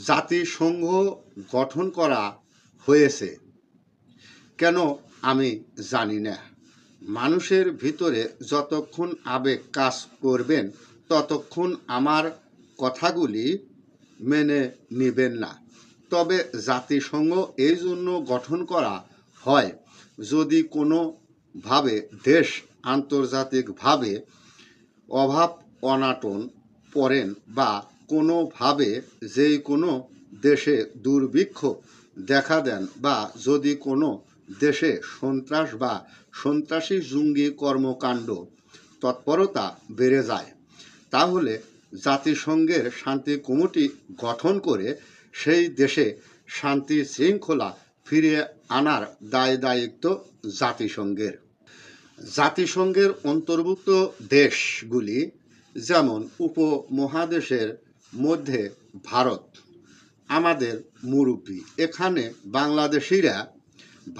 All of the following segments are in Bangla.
জাতিসংঘ গঠন করা হয়েছে কেন আমি জানি না। মানুষের ভিতরে যতক্ষণ আবেগ কাজ করবেন ততক্ষণ আমার কথাগুলি মেনে নেবেন না। তবে জাতিসংঘ এই জন্য গঠন করা হয়, যদি কোনোভাবে দেশ আন্তর্জাতিকভাবে অভাব অনাটন পড়েন বা কোনোভাবে যেই কোনো দেশে দুর্ভিক্ষ দেখা দেন বা যদি কোনো দেশে সন্ত্রাস বা সন্ত্রাসী জঙ্গি কর্মকাণ্ড তৎপরতা বেড়ে যায়, তাহলে জাতিসংঘের শান্তি কমিটি গঠন করে সেই দেশে শান্তি শৃঙ্খলা ফিরিয়ে আনার দায়িত্ব জাতিসংঘের। জাতিসংঘের অন্তর্ভুক্ত দেশগুলি যেমন উপমহাদেশের মধ্যে ভারত আমাদের মুরব্বী। এখানে বাংলাদেশিরা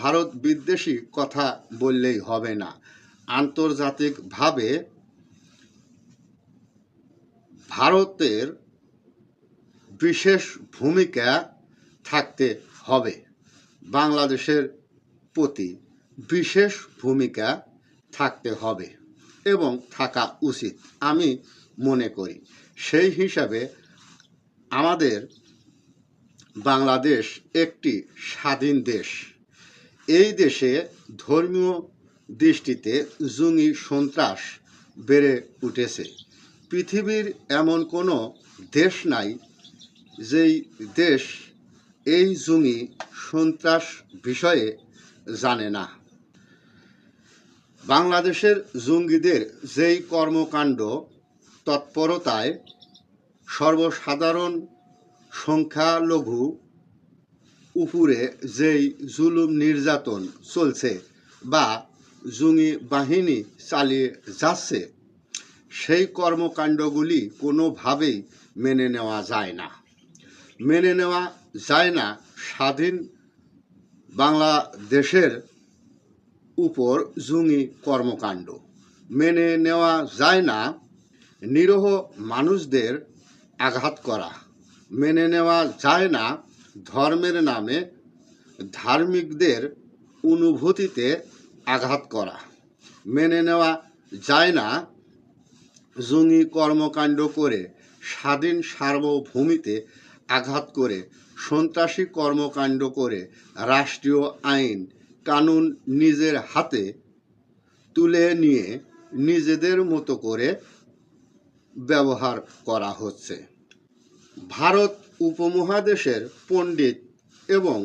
ভারত বিদ্বেষী কথা বললেই হবে না, আন্তর্জাতিকভাবে ভারতের বিশেষ ভূমিকা থাকতে হবে। বাংলাদেশের প্রতি বিশেষ ভূমিকা থাকতে হবে এবং থাকা উচিত আমি মনে করি। সেই হিসাবে আমাদের বাংলাদেশ একটি স্বাধীন দেশ। এই দেশে ধর্মীয় দৃষ্টিতে জঙ্গি সন্ত্রাস বেড়ে উঠেছে। পৃথিবীর এমন কোনো দেশ নাই যেই দেশ এই জঙ্গি সন্ত্রাস বিষয়ে জানে না। বাংলাদেশের জঙ্গিদের যেই কর্মকাণ্ড তৎপরতায় সর্বসাধারণ সংখ্যালঘু উপরে যেই জুলুম নির্যাতন চলছে বা জঙ্গি বাহিনী চালিয়ে যাচ্ছে, সেই কর্মকাণ্ডগুলি কোনোভাবেই মেনে নেওয়া যায় না। মেনে নেওয়া যায় না স্বাধীন বাংলাদেশের উপর জঙ্গি কর্মকাণ্ড। মেনে নেওয়া যায় না নিরীহ মানুষদের আঘাত করা। মেনে নেওয়া যায় না ধর্মের নামে ধার্মিকদের অনুভূতিতে আঘাত করা। মেনে নেওয়া যায় না জঙ্গি কর্মকাণ্ড করে স্বাধীন সার্বভৌমিতে আঘাত করে সন্ত্রাসী কর্মকাণ্ড করে রাষ্ট্রীয় আইন কানুন নিজের হাতে তুলে নিয়ে নিজেদের মতো করে ব্যবহার করা হচ্ছে। ভারত উপমহাদেশের পণ্ডিত এবং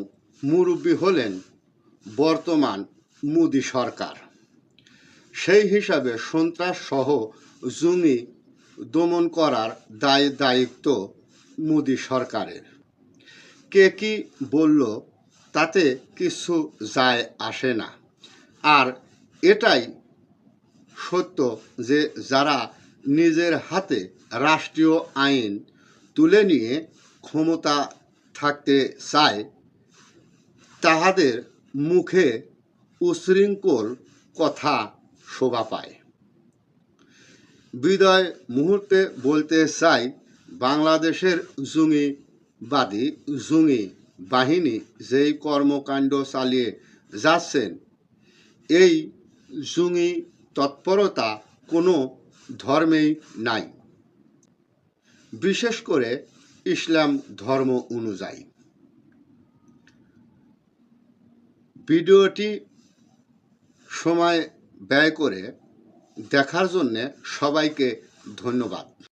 মুরব্বী হলেন বর্তমান মোদী সরকার। সেই হিসাবে সন্ত্রাস সহ জঙ্গি দমন করার দায়িত্ব মোদী সরকারের। কে কি বলল তাতে কিছু যায় আসে না। আর এটাই সত্য যে যারা নিজের হাতে রাষ্ট্রীয় আইন তুলে নিয়ে ক্ষমতা থাকতে চায়, তাহাদের মুখে উচ্ছৃঙ্খল কথা শোভা পায়। বিদায় মুহূর্তে বলতে চাই, বাংলাদেশের জঙ্গি বাহিনী যেই কর্মকাণ্ড চালিয়ে যাচ্ছেন, এই জঙ্গি তৎপরতা কোনো ধর্মেই নাই, বিশেষ করে ইসলাম ধর্ম অনুযায়ী। ভিডিওটি সময় ব্যয় করে দেখার জন্যে সবাইকে ধন্যবাদ।